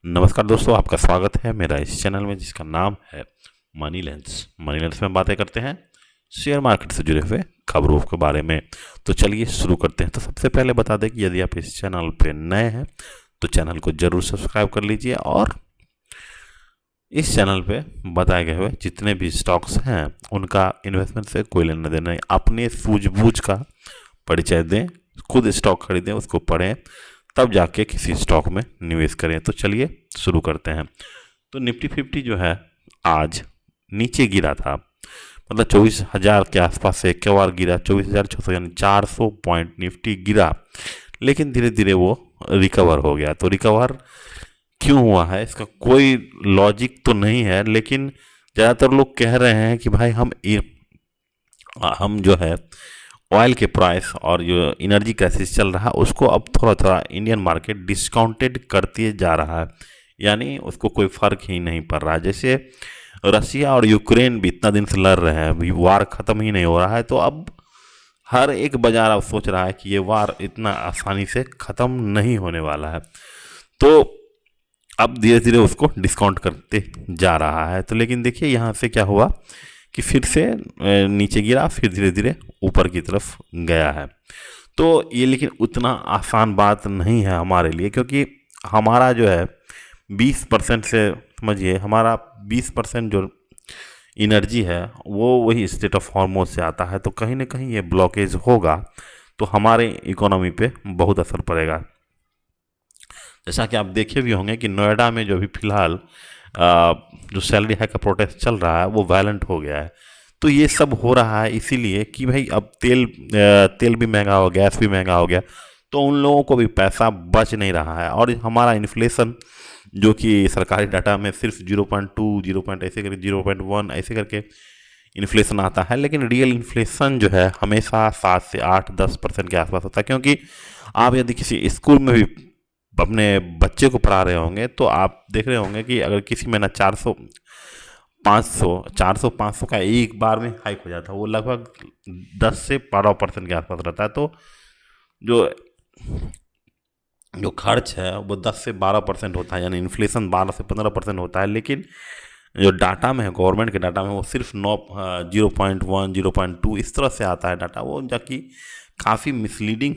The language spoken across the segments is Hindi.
नमस्कार दोस्तों, आपका स्वागत है मेरा इस चैनल में जिसका नाम है मनी लेंस। मनी लेंस में बातें करते हैं शेयर मार्केट से जुड़े हुए खबरों के बारे में। तो चलिए शुरू करते हैं। तो सबसे पहले बता दें कि यदि आप इस चैनल पे नए हैं तो चैनल को जरूर सब्सक्राइब कर लीजिए और इस चैनल पे बताए गए हुए जितने भी स्टॉक्स हैं उनका इन्वेस्टमेंट से कोई लेना देना नहीं। अपने सूझबूझ का परिचय दें, खुद स्टॉक खरीदें, उसको पढ़ें, तब जाके किसी स्टॉक में निवेश करें। तो चलिए शुरू करते हैं। तो निफ्टी 50 जो है आज नीचे गिरा था, मतलब 24,000 के आसपास से एक बार गिरा 24,600, यानी 400 पॉइंट निफ्टी गिरा, लेकिन धीरे धीरे वो रिकवर हो गया। तो रिकवर क्यों हुआ है इसका कोई लॉजिक तो नहीं है, लेकिन ज़्यादातर लोग कह रहे हैं कि भाई हम जो है ऑयल के प्राइस और जो एनर्जी क्राइसिस चल रहा है उसको अब थोड़ा थोड़ा इंडियन मार्केट डिस्काउंटेड करते जा रहा है, यानी उसको कोई फ़र्क ही नहीं पड़ रहा है। जैसे रसिया और यूक्रेन भी इतना दिन से लड़ रहे हैं, अभी वार ख़त्म ही नहीं हो रहा है, तो अब हर एक बाजार अब सोच रहा है कि ये वार इतना आसानी से ख़त्म नहीं होने वाला है, तो अब धीरे धीरे उसको डिस्काउंट करते जा रहा है। तो लेकिन देखिए यहाँ से क्या हुआ कि फिर से नीचे गिरा, फिर धीरे धीरे ऊपर की तरफ गया है। तो ये लेकिन उतना आसान बात नहीं है हमारे लिए, क्योंकि हमारा जो है 20% से, समझिए हमारा 20% जो एनर्जी है वो वही स्टेट ऑफ हॉर्मोज से आता है। तो कहीं ना कहीं ये ब्लॉकेज होगा तो हमारे इकोनॉमी पे बहुत असर पड़ेगा। जैसा कि आप देखे भी होंगे कि नोएडा में जो अभी फिलहाल जो सैलरी हाइक का प्रोटेस्ट चल रहा है वो वायलेंट हो गया है। तो ये सब हो रहा है इसीलिए कि भाई अब तेल भी महंगा हो गया, गैस भी महंगा हो गया, तो उन लोगों को भी पैसा बच नहीं रहा है। और हमारा इन्फ्लेशन जो कि सरकारी डाटा में सिर्फ 0.2, 0. ऐसे करके 0.1 ऐसे करके इन्फ्लेशन आता है, लेकिन रियल इन्फ्लेशन जो है हमेशा 7 से 8-10% के आसपास होता है। क्योंकि आप यदि किसी स्कूल में भी अपने बच्चे को पढ़ा रहे होंगे तो आप देख रहे होंगे कि अगर किसी महीना 400-500 का एक बार में हाइक हो जाता है, वो लगभग 10 से 12% के आसपास रहता है। तो जो जो खर्च है वो 10 से 12% होता है, यानी इन्फ्लेशन 12 से 15% होता है। लेकिन जो डाटा में है, गवर्नमेंट के डाटा में, वो सिर्फ 0.1, 0.2 इस तरह से आता है डाटा, वो जाकि काफ़ी मिसलीडिंग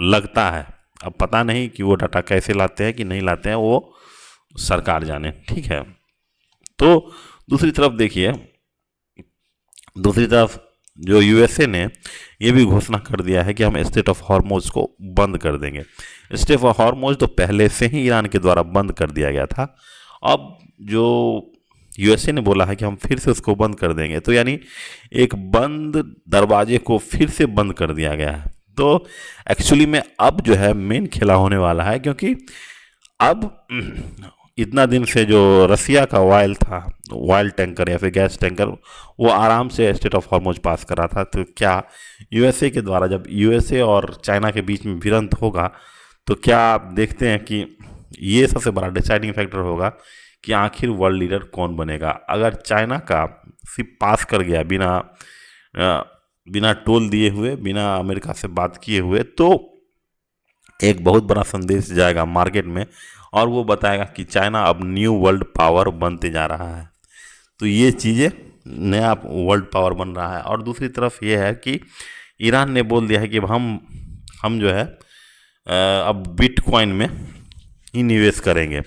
लगता है। अब पता नहीं कि वो डाटा कैसे लाते हैं कि नहीं लाते हैं, वो सरकार जाने, ठीक है। तो दूसरी तरफ देखिए, दूसरी तरफ जो यूएसए ने ये भी घोषणा कर दिया है कि हम स्टेट ऑफ हॉर्मोज को बंद कर देंगे। स्टेट ऑफ हॉर्मोज तो पहले से ही ईरान के द्वारा बंद कर दिया गया था, अब जो यूएसए ने बोला है कि हम फिर से उसको बंद कर देंगे, तो यानी एक बंद दरवाजे को फिर से बंद कर दिया गया है। तो एक्चुअली में अब जो है मेन खेला होने वाला है, क्योंकि अब इतना दिन से जो रसिया का ऑयल था, ऑयल टैंकर या फिर गैस टैंकर, वो आराम से स्टेट ऑफ हॉर्मोज पास कर रहा था। तो क्या यूएसए के द्वारा, जब यूएसए और चाइना के बीच में भिड़ंत होगा, तो क्या आप देखते हैं कि ये सबसे बड़ा डिसाइडिंग फैक्टर होगा कि आखिर वर्ल्ड लीडर कौन बनेगा। अगर चाइना का सिर्फ पास कर गया बिना टोल दिए हुए, बिना अमेरिका से बात किए हुए, तो एक बहुत बड़ा संदेश जाएगा मार्केट में और वो बताएगा कि चाइना अब न्यू वर्ल्ड पावर बनते जा रहा है। तो ये चीज़ें नया वर्ल्ड पावर बन रहा है। और दूसरी तरफ ये है कि ईरान ने बोल दिया है कि हम जो है अब बिटकॉइन में ही निवेश करेंगे,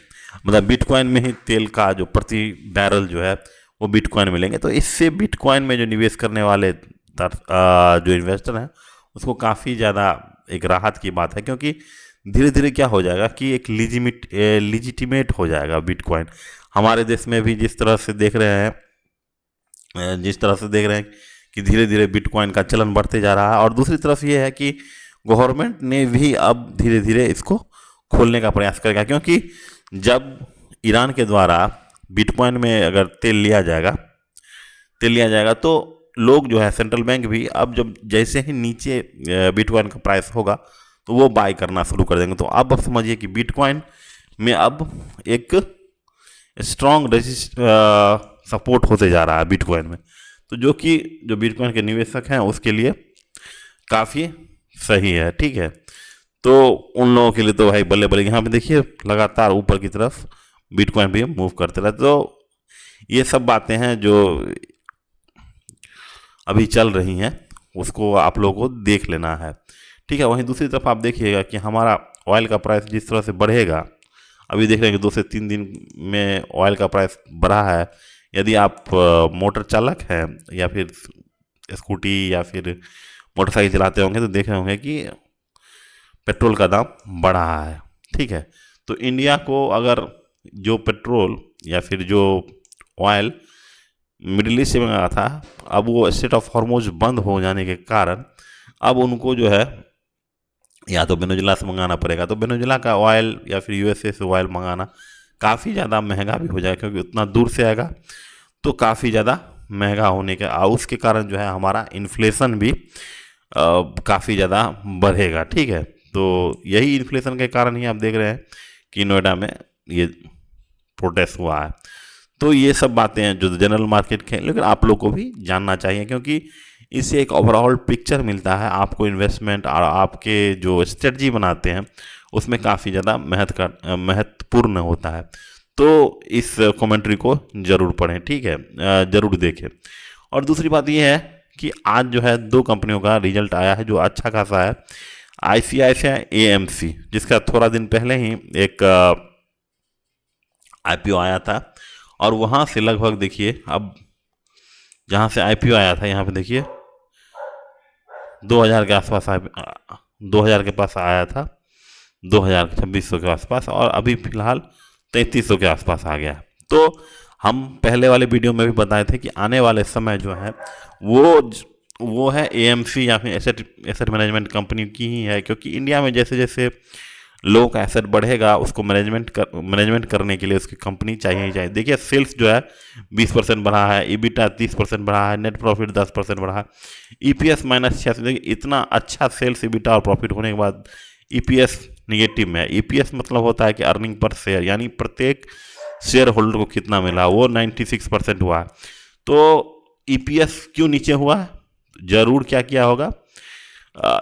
मतलब बिटकॉइन में ही तेल का जो प्रति बैरल जो है वो बिटकॉइन में लेंगे। तो इससे बिटकॉइन में जो निवेश करने वाले जो इन्वेस्टर हैं उसको काफ़ी ज़्यादा एक राहत की बात है, क्योंकि धीरे धीरे क्या हो जाएगा कि एक लिजिटिमेट हो जाएगा बिटकॉइन। हमारे देश में भी जिस तरह से देख रहे हैं कि धीरे धीरे बिटकॉइन का चलन बढ़ते जा रहा है। और दूसरी तरफ ये है कि गवर्नमेंट ने भी अब धीरे धीरे इसको खोलने का प्रयास करेगा, क्योंकि जब ईरान के द्वारा बिटकॉइन में अगर तेल लिया जाएगा तो लोग जो है, सेंट्रल बैंक भी अब जब जैसे ही नीचे बिटकॉइन का प्राइस होगा तो वो बाय करना शुरू कर देंगे। तो अब समझिए कि बिटकॉइन में अब एक स्ट्रॉन्ग सपोर्ट होते जा रहा है बिटकॉइन में, तो जो बिटकॉइन के निवेशक हैं उसके लिए काफ़ी सही है, ठीक है। तो उन लोगों के लिए तो भाई बल्ले बल्ले। यहाँ पे देखिए लगातार ऊपर की तरफ बिटकॉइन भी मूव करते रहे। तो ये सब बातें हैं जो अभी चल रही हैं, उसको आप लोगों को देख लेना है, ठीक है। वहीं दूसरी तरफ आप देखिएगा कि हमारा ऑयल का प्राइस जिस तरह से बढ़ेगा, अभी देख रहे हैं कि 2 से 3 दिन में ऑयल का प्राइस बढ़ा है। यदि आप मोटर चालक हैं या फिर स्कूटी या फिर मोटरसाइकिल चलाते होंगे तो देख रहे होंगे कि पेट्रोल का दाम बढ़ा है, ठीक है। तो इंडिया को अगर जो पेट्रोल या फिर जो ऑयल मिडिल ईस्ट से मंगाया था, अब वो स्ट्रेट ऑफ हॉर्मुज बंद हो जाने के कारण अब उनको जो है या तो वेनेजुला से मंगाना पड़ेगा। तो वेनेजुला का ऑयल या फिर यूएसए से ऑयल मंगाना काफ़ी ज़्यादा महंगा भी हो जाएगा, क्योंकि उतना दूर से आएगा तो काफ़ी ज़्यादा महंगा होने के उसके कारण जो है हमारा इन्फ्लेशन भी काफ़ी ज़्यादा बढ़ेगा, ठीक है। तो यही इन्फ्लेशन के कारण ही आप देख रहे हैं कि नोएडा में ये प्रोटेस्ट हुआ है। तो ये सब बातें हैं जो जनरल मार्केट के, लेकिन आप लोग को भी जानना चाहिए, क्योंकि इससे एक ओवरऑल पिक्चर मिलता है आपको। इन्वेस्टमेंट और आपके जो स्ट्रेटजी बनाते हैं उसमें काफ़ी ज़्यादा महत्वपूर्ण होता है। तो इस कमेंट्री को ज़रूर पढ़ें, ठीक है, ज़रूर देखें। और दूसरी बात ये है कि आज जो है 2 कंपनियों का रिजल्ट आया है जो अच्छा खासा है। ICICI AMC, जिसका थोड़ा दिन पहले ही एक IPO आया था, और वहाँ से लगभग देखिए, अब जहाँ से IPO आया था यहाँ पे देखिए 2000 के आसपास 2000 के पास आया था, 2600 के आसपास, और अभी फिलहाल 3300 के आसपास आ गया। तो हम पहले वाले वीडियो में भी बताए थे कि आने वाले समय जो है वो है AMC या फिर एसेट मैनेजमेंट कंपनी की ही है, क्योंकि इंडिया में जैसे जैसे लोगों का एसेट बढ़ेगा उसको मैनेजमेंट करने के लिए उसकी कंपनी चाहिए ही चाहिए। देखिए सेल्स जो है 20% बढ़ा है, EBITDA 30% बढ़ा है, नेट प्रॉफिट 10% बढ़ा है, EPS -86। देखिए इतना अच्छा सेल्स, EBITDA और प्रॉफिट होने के बाद EPS निगेटिव में है। EPS मतलब होता है कि अर्निंग पर शेयर, यानी प्रत्येक शेयर होल्डर को कितना मिला, वो 96% हुआ है। तो EPS क्यों नीचे हुआ है? जरूर क्या किया होगा,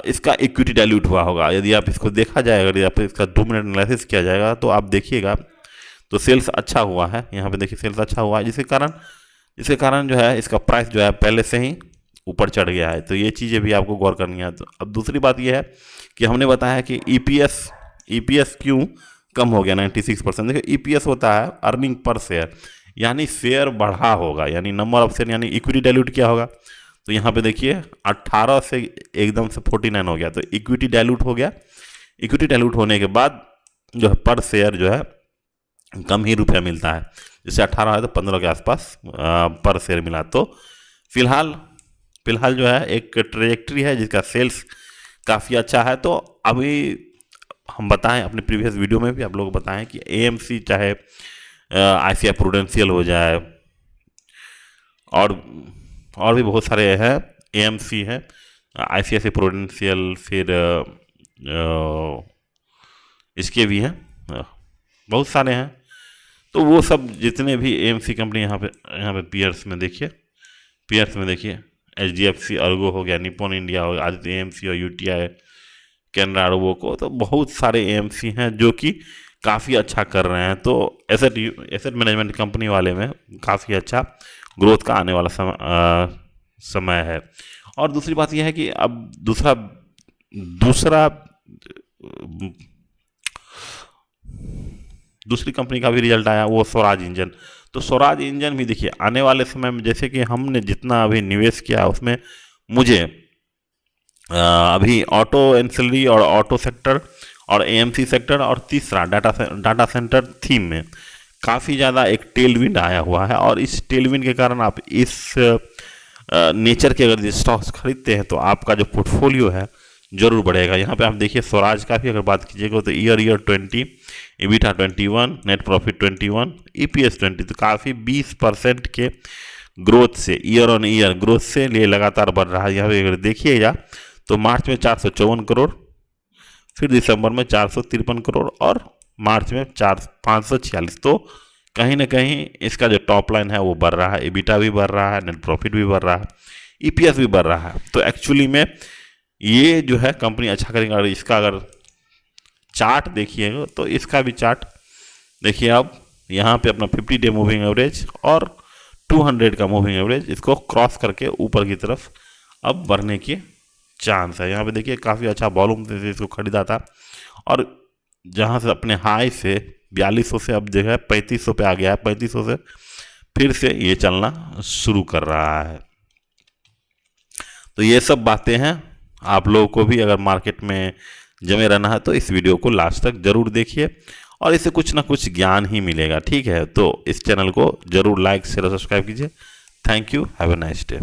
इसका इक्विटी डाइल्यूट हुआ होगा। यदि आप इसको देखा जाएगा, यदि आप इसका 2 मिनट एनालिसिस किया जाएगा तो आप देखिएगा तो सेल्स अच्छा हुआ है। यहाँ पे देखिए सेल्स अच्छा हुआ है, जिसके कारण जो है इसका प्राइस जो है पहले से ही ऊपर चढ़ गया है। तो ये चीज़ें भी आपको गौर करनी है। तो अब दूसरी बात ये है कि हमने बताया कि EPS क्यों कम हो गया 96%। देखिए EPS होता है अर्निंग पर शेयर, यानी शेयर बढ़ा होगा, यानी नंबर ऑफ शेयर, यानी इक्विटी डाइल्यूट किया होगा। तो यहाँ पे देखिए 18 से एकदम से 49 हो गया, तो इक्विटी डाइल्यूट हो गया। इक्विटी डाइल्यूट होने के बाद जो है पर शेयर जो है कम ही रुपया मिलता है, जैसे 18 है तो 15 के आसपास पर शेयर मिला। तो फिलहाल जो है एक ट्रेजेक्ट्री है जिसका सेल्स काफ़ी अच्छा है। तो अभी हम बताएं, अपने प्रीवियस वीडियो में भी आप लोग बताएं कि AMC चाहे ICICI प्रूडेंशियल हो जाए, और भी बहुत सारे हैं, AMC है, ICICI प्रूडेंशियल, फिर इसके भी हैं, बहुत सारे हैं। तो वो सब जितने भी AMC कंपनी यहाँ पे पीयर्स में देखिए HDFC अर्गो हो गया, निप्पॉन इंडिया हो गया, आदित्य AMC और UTI, कैनरा रोबोको। तो बहुत सारे AMC हैं जो कि काफ़ी अच्छा कर रहे हैं। तो एसेट मैनेजमेंट कंपनी वाले में काफ़ी अच्छा ग्रोथ का आने वाला समय है। और दूसरी बात यह है कि अब दूसरी कंपनी का भी रिजल्ट आया, वो स्वराज इंजन। तो स्वराज इंजन भी देखिए आने वाले समय में, जैसे कि हमने जितना अभी निवेश किया उसमें मुझे अभी ऑटो एंसिलरी और ऑटो सेक्टर और AMC सेक्टर और तीसरा डाटा सेंटर थीम में काफ़ी ज़्यादा एक टेलविंड आया हुआ है। और इस टेलविंड के कारण आप इस नेचर के अगर स्टॉक्स खरीदते हैं तो आपका जो पोर्टफोलियो है जरूर बढ़ेगा। यहाँ पे आप देखिए स्वराज का भी अगर बात कीजिएगा तो year 20, EBITDA 21, net profit 21, EPS 20, तो काफ़ी 20% के ग्रोथ से, ईयर ऑन ईयर ग्रोथ से लिए लगातार बढ़ रहा है। यहाँ पे अगर देखिएगा तो मार्च में 454 करोड़, फिर दिसंबर में 453 करोड़, और मार्च में 546। तो कहीं ना कहीं इसका जो टॉप लाइन है वो बढ़ रहा है, EBITDA भी बढ़ रहा है, नेट प्रॉफिट भी बढ़ रहा है, EPS भी बढ़ रहा है। तो एक्चुअली में ये जो है कंपनी अच्छा करेगा। और इसका अगर चार्ट देखिएगा तो इसका भी चार्ट देखिए आप, यहाँ पे अपना 50 डे मूविंग एवरेज और 200 का मूविंग एवरेज इसको क्रॉस करके ऊपर की तरफ अब बढ़ने की चांस है। यहाँ पे देखिए काफ़ी अच्छा वॉल्यूम से इसको खरीदा था और जहाँ से अपने हाई से 4200 से अब जो है 3500 पे आ गया है। 3500 से फिर से ये चलना शुरू कर रहा है। तो ये सब बातें हैं, आप लोगों को भी अगर मार्केट में जमे रहना है तो इस वीडियो को लास्ट तक जरूर देखिए और इससे कुछ ना कुछ ज्ञान ही मिलेगा। ठीक है, तो इस चैनल को जरूर लाइक शेयर और सब्सक्राइब कीजिए। Thank you, have a nice day.